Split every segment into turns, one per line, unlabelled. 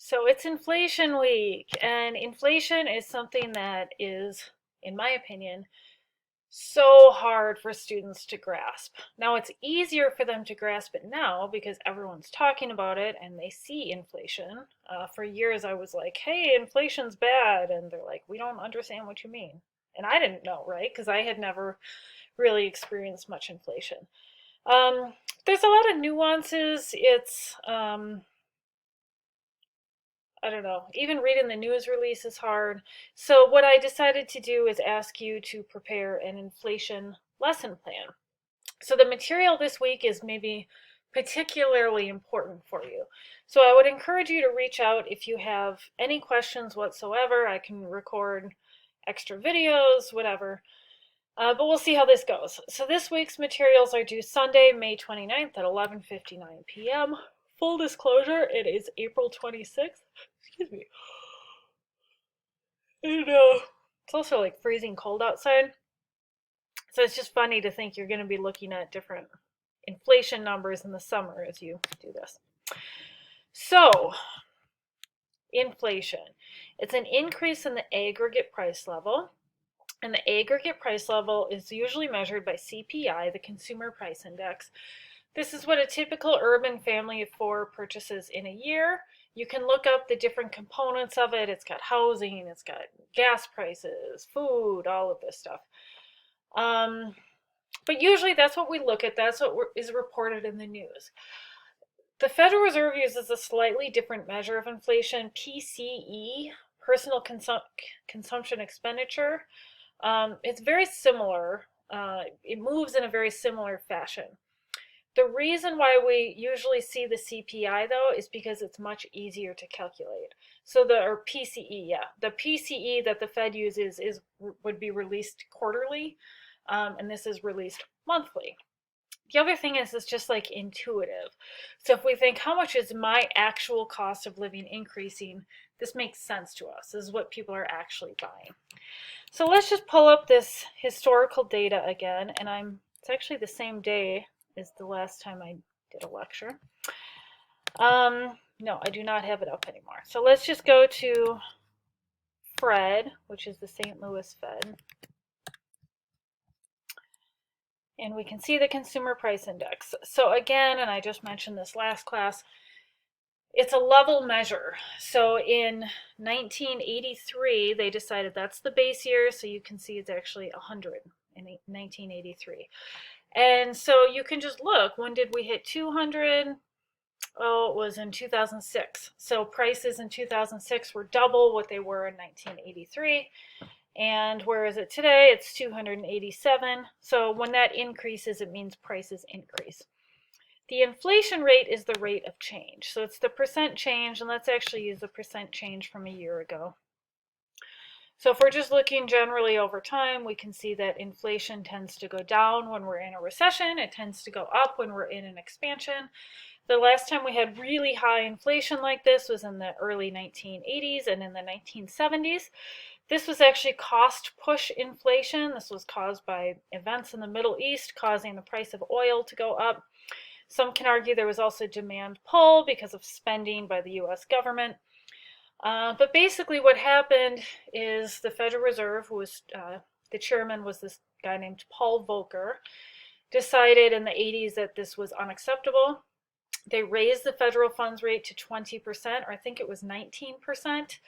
So it's inflation week, and inflation is something that is, in my opinion, so hard for students to grasp. Now, it's easier for them to grasp it now because everyone's talking about it and they see inflation. For years, I was like, hey, inflation's bad. And they're like, we don't understand what you mean. And I didn't know, right? Because I had never really experienced much inflation. Um, there's a lot of nuances. I don't know, even reading the news release is hard. So, what I decided to do is ask you to prepare an inflation lesson plan. So, the material this week is maybe particularly important for you. So, I would encourage you to reach out if you have any questions whatsoever. I can record extra videos, whatever. But we'll see how this goes. So this week's materials are due Sunday, May 29th at 11:59 p.m. Full disclosure, it is April 26th. Excuse me. And it's also like freezing cold outside. So it's just funny to think you're going to be looking at different inflation numbers in the summer as you do this. So, inflation. It's an increase in the aggregate price level. And the aggregate price level is usually measured by CPI, the Consumer Price Index. This is what a typical urban family of four purchases in a year. You can look up the different components of it. It's got housing, it's got gas prices, food, all of this stuff. But usually that's what we look at. That's what is reported in the news. The Federal Reserve uses a slightly different measure of inflation, PCE, personal consumption expenditure. It's very similar. It moves in a very similar fashion. The reason why we usually see the CPI though is because it's much easier to calculate. So or PCE, yeah, the PCE that the Fed uses would be released quarterly, and this is released monthly. The other thing is it's just like intuitive. So if we think, how much is my actual cost of living increasing, this makes sense to us. This is what people are actually buying. So let's just pull up this historical data again, and it's actually the same day as the last time I did a lecture. No, I do not have it up anymore. So let's just go to Fred, which is the St. Louis Fed. And we can see the Consumer Price Index. So again, and I just mentioned this last class, it's a level measure. So in 1983, they decided that's the base year, so you can see it's actually 100 in 1983. And so you can just look, when did we hit 200? Oh, it was in 2006. So prices in 2006 were double what they were in 1983. And where is it today? It's 287. So when that increases, it means prices increase. The inflation rate is the rate of change. So it's the percent change, and let's actually use the percent change from a year ago. So if we're just looking generally over time, we can see that inflation tends to go down when we're in a recession. It tends to go up when we're in an expansion. The last time we had really high inflation like this was in the early 1980s and in the 1970s. This was actually cost push inflation. This was caused by events in the Middle East causing the price of oil to go up. Some can argue there was also demand pull because of spending by the US government. But basically what happened is the Federal Reserve, who was the chairman was this guy named Paul Volcker, decided in the 80s that this was unacceptable. They raised the federal funds rate to 20%, or I think it was 19%,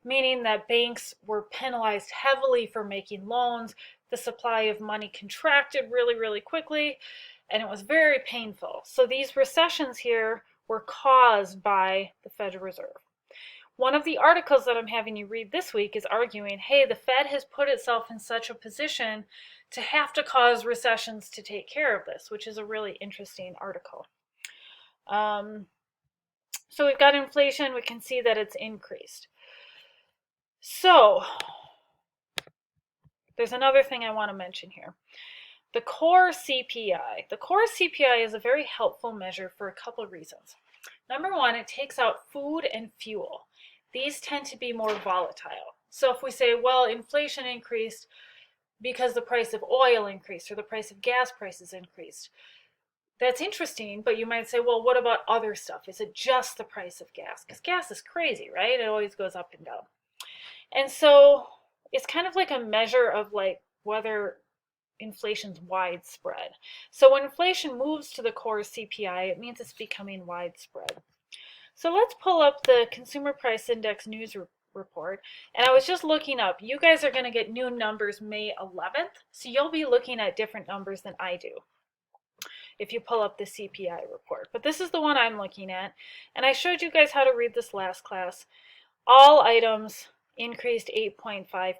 meaning that banks were penalized heavily for making loans. The supply of money contracted really, really quickly, and it was very painful. So these recessions here were caused by the Federal Reserve. One of the articles that I'm having you read this week is arguing, hey, the Fed has put itself in such a position to have to cause recessions to take care of this, which is a really interesting article. So we've got inflation. We can see that it's increased. So there's another thing I want to mention here. The core CPI. The core CPI is a very helpful measure for a couple of reasons. Number one, it takes out food and fuel. These tend to be more volatile. So if we say, well, inflation increased because the price of oil increased or the price of gas prices increased, That's interesting, but you might say, well, what about other stuff? Is it just the price of gas? Because gas is crazy, right? It always goes up and down. And so it's kind of like a measure of like whether inflation's widespread. So when inflation moves to the core CPI, it means it's becoming widespread. So let's pull up the Consumer Price Index news report. And I was just looking up, you guys are going to get new numbers May 11th. So you'll be looking at different numbers than I do if you pull up the CPI report. But this is the one I'm looking at. And I showed you guys how to read this last class. All items increased 8.5%.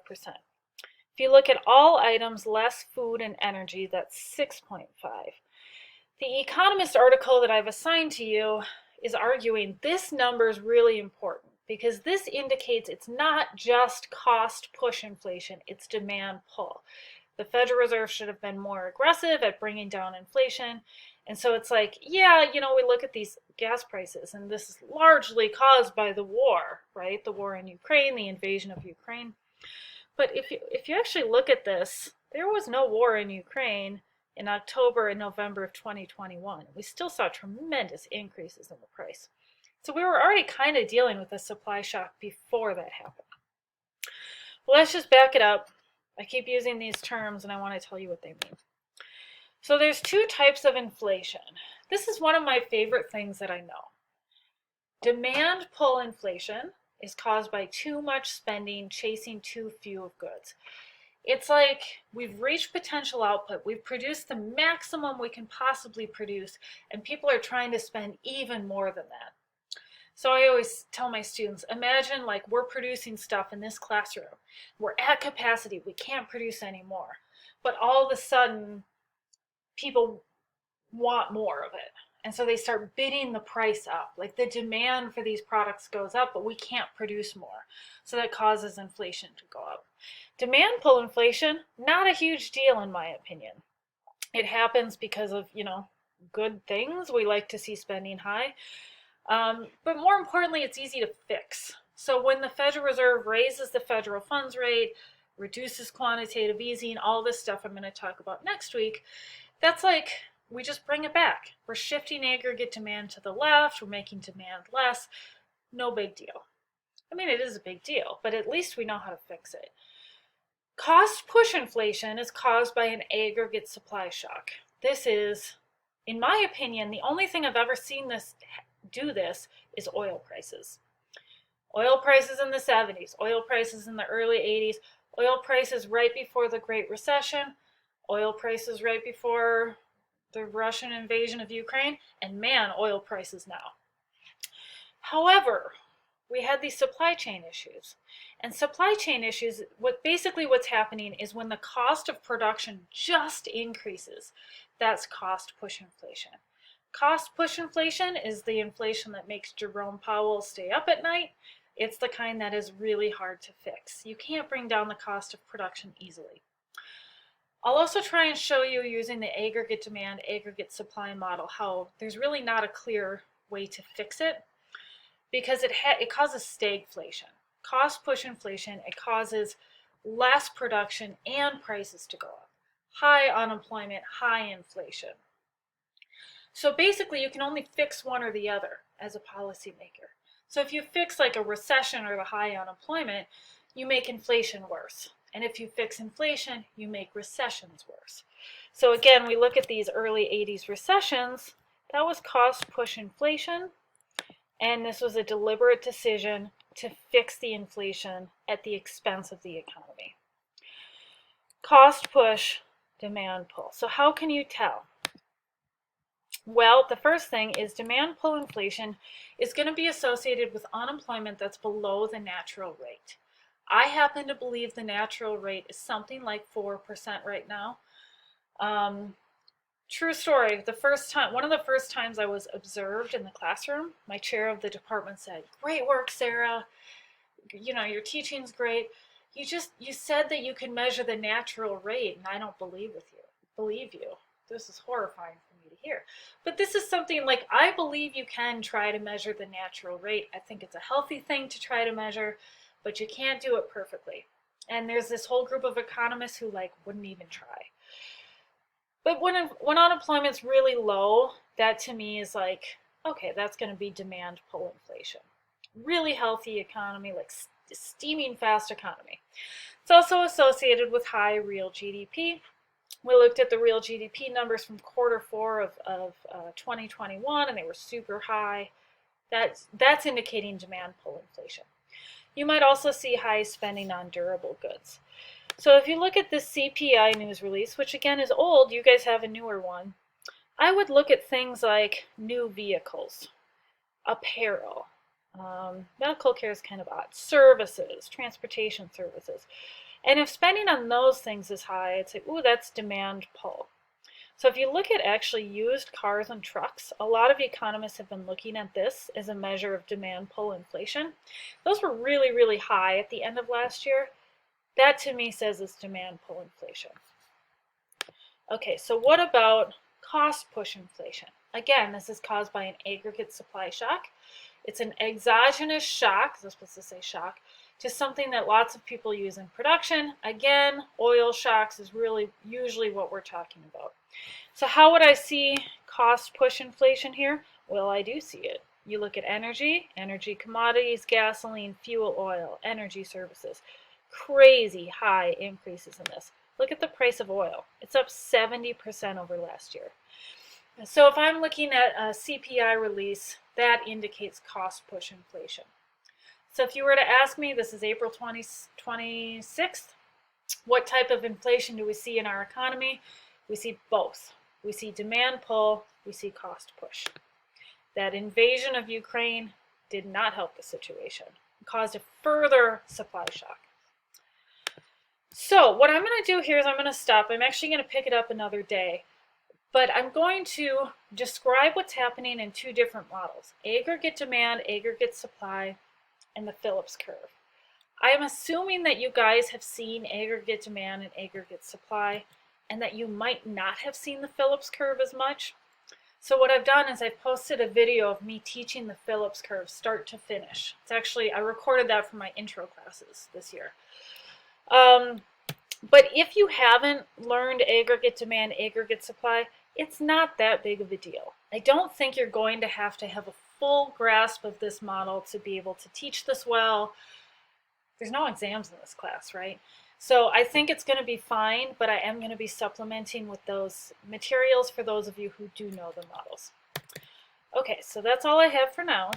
If you look at all items less food and energy, that's 6.5. The Economist article that I've assigned to you is arguing this number is really important because this indicates it's not just cost push inflation, it's demand pull. The Federal Reserve should have been more aggressive at bringing down inflation. And so it's like, yeah, you know, we look at these gas prices, and this is largely caused by the war, right? The war in Ukraine, the invasion of Ukraine. But if you actually look at this, there was no war in Ukraine in October and November of 2021. We still saw tremendous increases in the price. So we were already kind of dealing with a supply shock before that happened. Well, let's just back it up. I keep using these terms and I want to tell you what they mean. So there's two types of inflation. This is one of my favorite things that I know. Demand pull inflation is caused by too much spending chasing too few of goods. It's like we've reached potential output. We've produced the maximum we can possibly produce, and people are trying to spend even more than that. So I always tell my students, imagine like we're producing stuff in this classroom. We're at capacity. We can't produce anymore. But all of a sudden, people want more of it. And so they start bidding the price up. Like the demand for these products goes up, but we can't produce more. So that causes inflation to go up. Demand pull inflation, not a huge deal in my opinion. It happens because of, you know, good things. We like to see spending high. But more importantly, it's easy to fix. So when the Federal Reserve raises the federal funds rate, reduces quantitative easing, all this stuff I'm going to talk about next week, that's like we just bring it back. We're shifting aggregate demand to the left, we're making demand less. No big deal. I mean, it is a big deal, but at least we know how to fix it. Cost push inflation is caused by an aggregate supply shock. This is, in my opinion, the only thing I've ever seen this do this is oil prices. Oil prices in the 70s, oil prices in the early 80s, oil prices right before the Great Recession, oil prices right before the Russian invasion of Ukraine, and man, oil prices now. However, we had these supply chain issues. And supply chain issues, what's happening is when the cost of production just increases, that's cost push inflation. Cost push inflation is the inflation that makes Jerome Powell stay up at night. It's the kind that is really hard to fix. You can't bring down the cost of production easily. I'll also try and show you using the aggregate demand, aggregate supply model how there's really not a clear way to fix it because it causes stagflation. Cost push inflation, it causes less production and prices to go up. High unemployment, high inflation. So basically you can only fix one or the other as a policymaker. So if you fix like a recession or the high unemployment, you make inflation worse. And if you fix inflation, you make recessions worse. So again, we look at these early 80s recessions, that was cost push inflation. And this was a deliberate decision to fix the inflation at the expense of the economy. Cost push, demand pull. So how can you tell? Well, the first thing is demand pull inflation is going to be associated with unemployment that's below the natural rate. I happen to believe the natural rate is something like 4% right now. True story, one of the first times I was observed in the classroom, my chair of the department said, "Great work, Sarah. You know, your teaching's great. You said that you can measure the natural rate, and I don't believe you. This is horrifying for me to hear. But this is something like, I believe you can try to measure the natural rate. I think it's a healthy thing to try to measure, but you can't do it perfectly." And there's this whole group of economists who like wouldn't even try. But when unemployment's really low, that to me is like, okay, that's going to be demand pull inflation. Really healthy economy, like steaming fast economy. It's also associated with high real GDP. We looked at the real GDP numbers from Q4 of 2021, and they were super high. That's indicating demand pull inflation. You might also see high spending on durable goods. So if you look at this CPI news release, which again is old, you guys have a newer one, I would look at things like new vehicles, apparel, medical care is kind of odd, services, transportation services. And if spending on those things is high, I'd say, ooh, that's demand pull. So if you look at actually used cars and trucks, a lot of economists have been looking at this as a measure of demand pull inflation. Those were really, really high at the end of last year. That to me says it's demand pull inflation. Okay, so what about cost push inflation? Again, this is caused by an aggregate supply shock. It's an exogenous shock, I'm supposed to say shock, to something that lots of people use in production. Again, oil shocks is really usually what we're talking about. So how would I see cost push inflation here? Well, I do see it. You look at energy commodities, gasoline, fuel oil, energy services. Crazy high increases in this. Look at the price of oil. It's up 70% over last year. So if I'm looking at a CPI release, that indicates cost push inflation. So if you were to ask me, this is April 26th, what type of inflation do we see in our economy? We see both. We see demand pull, we see cost push. That invasion of Ukraine did not help the situation. It caused a further supply shock. So what I'm going to do here is I'm going to stop. I'm actually going to pick it up another day. But I'm going to describe what's happening in two different models. Aggregate demand, aggregate supply, and the Phillips curve. I am assuming that you guys have seen aggregate demand and aggregate supply, and that you might not have seen the Phillips curve as much. So what I've done is I've posted a video of me teaching the Phillips curve start to finish. It's actually, I recorded that for my intro classes this year. But if you haven't learned aggregate demand, aggregate supply, it's not that big of a deal. I don't think you're going to have a full grasp of this model to be able to teach this well. There's no exams in this class, right? So I think it's going to be fine, but I am going to be supplementing with those materials for those of you who do know the models. Okay, so that's all I have for now.